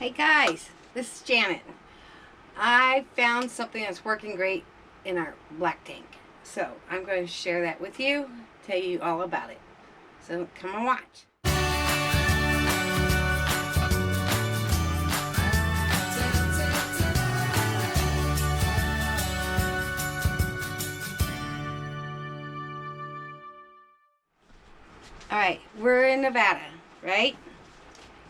Hey guys, this is Janet. I found something that's working great in our black tank. So I'm going to share that with you, tell you all about it. So come and watch. Alright, we're in Nevada, right?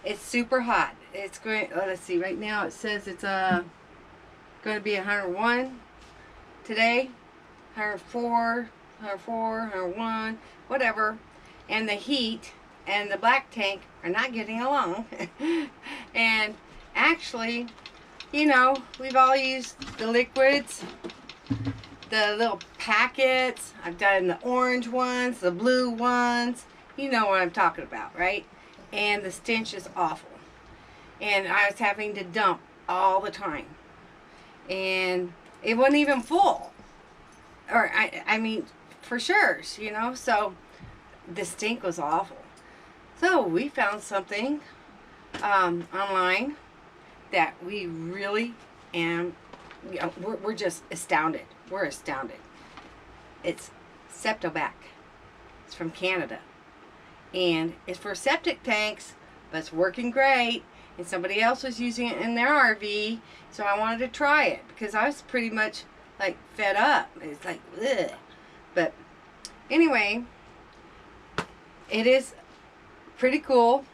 It's super hot. It's going, let's see, right now it says it's going to be 101 today, 104, 101, whatever. And the heat and the black tank are not getting along. And actually, you know, we've all used the liquids, the little packets. I've done the orange ones, the blue ones. You know what I'm talking about, right? And the stench is awful. And I was having to dump all the time. And it wasn't even full. Or, I mean, for sure, you know. So, the stink was awful. So, we found something online that we really you know, we're just astounded. We're astounded. It's SeptoBac. It's from Canada. And it's for septic tanks, but it's working great. And somebody else was using it in their RV, so I wanted to try it because I was pretty much like fed up. It's like, ugh. But anyway, it is pretty cool.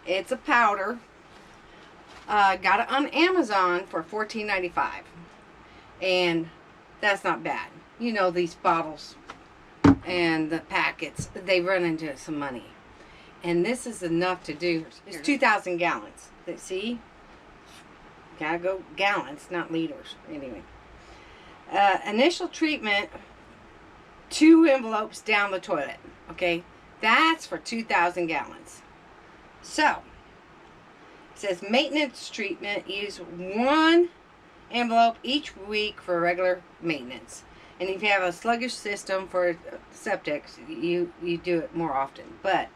It's a powder. Got it on Amazon for $14.95, and that's not bad. You know, these bottles and the packets, they run into some money. And this is enough to do. It's 2,000 gallons. See? Gotta go gallons, not liters. Anyway. Initial treatment, 2 envelopes down the toilet. Okay? That's for 2,000 gallons. So, it says maintenance treatment. Use 1 envelope each week for regular maintenance. And if you have a sluggish system for septic, you do it more often. But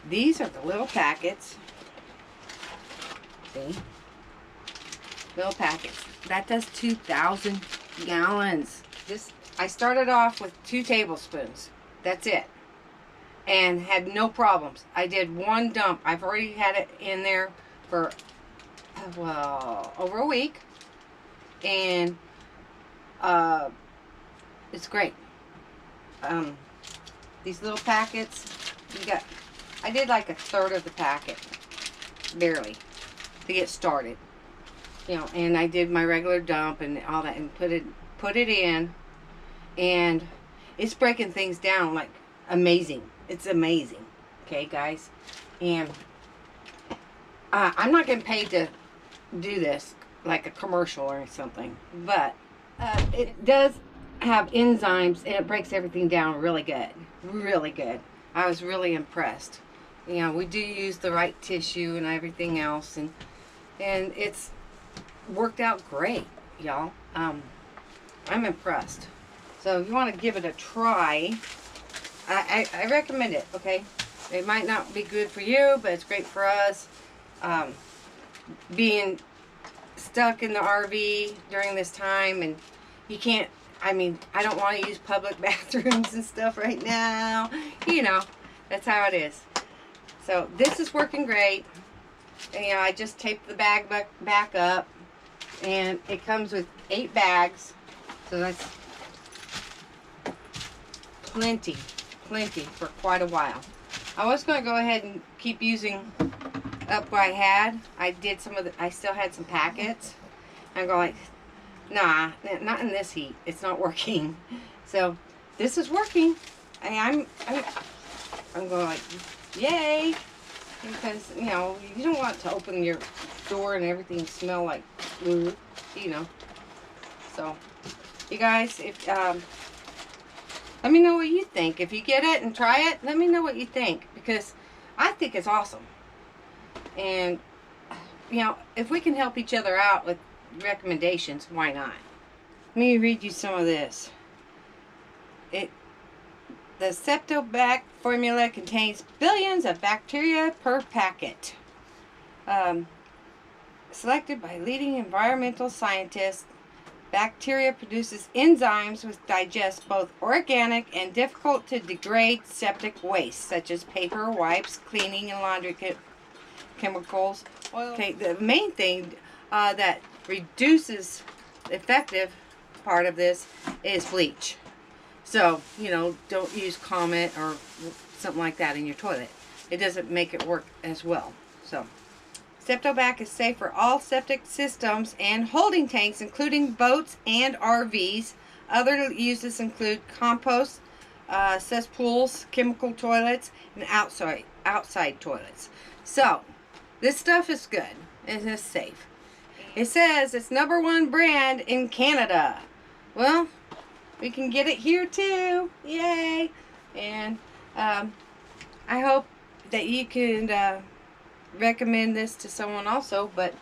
these are the little packets. See? Little packets. That does 2,000 gallons. I started off with 2 tablespoons. That's it. And had no problems. I did 1 dump. I've already had it in there for, well, over a week. And it's great. These little packets, I did like a third of the packet, barely, to get started. You know, and I did my regular dump and all that, and put it in, and it's breaking things down like amazing. It's amazing. Okay, guys, and I'm not getting paid to do this like a commercial or something, but it does have enzymes, and it breaks everything down really good. Really good. I was really impressed. You know, we do use the right tissue and everything else, and it's worked out great, y'all. I'm impressed. So if you want to give it a try, I recommend it, okay? It might not be good for you, but it's great for us. Being stuck in the RV during this time, and you can't, I mean, I don't want to use public bathrooms and stuff right now. You know, that's how it is. So this is working great. And, you know, I just taped the bag back up, and it comes with 8 bags. So that's plenty for quite a while. I was going to go ahead and keep using up what I had. I still had some packets. I'm going like, nah, not in this heat. It's not working. So this is working. I'm going like, yay, because you know you don't want to open your door and everything smell like, you know. So you guys, if let me know what you think. If you get it and try it, let me know what you think, because I think it's awesome. And you know, if we can help each other out with recommendations, why not? Let me read you some of this. The SeptoBac formula contains billions of bacteria per packet. Selected by leading environmental scientists, bacteria produces enzymes which digest both organic and difficult to degrade septic waste, such as paper, wipes, cleaning and laundry chemicals. Okay, the main thing that reduces the effective part of this is bleach. So, you know, don't use Comet or something like that in your toilet. It doesn't make it work as well. So, SeptoBac is safe for all septic systems and holding tanks, including boats and RVs. Other uses include compost, cesspools, chemical toilets, and outside toilets. So, this stuff is good. It is safe. It says it's #1 brand in Canada. Well, we can get it here too. Yay! And I hope that you can recommend this to someone also. But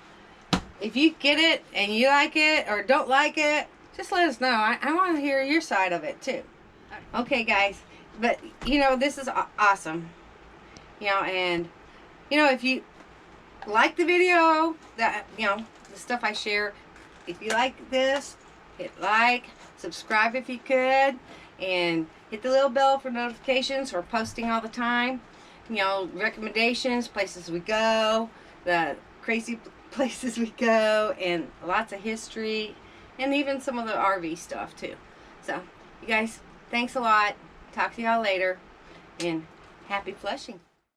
if you get it and you like it or don't like it, just let us know. I want to hear your side of it too. Okay, guys. But, you know, this is awesome. You know, and, you know, if you like the video, that, you know, the stuff I share, if you like this, hit like, subscribe if you could, and hit the little bell for notifications. We're posting all the time. You know, recommendations, places we go, the crazy places we go, and lots of history, and even some of the RV stuff too. So, you guys, thanks a lot. Talk to y'all later, and happy flushing.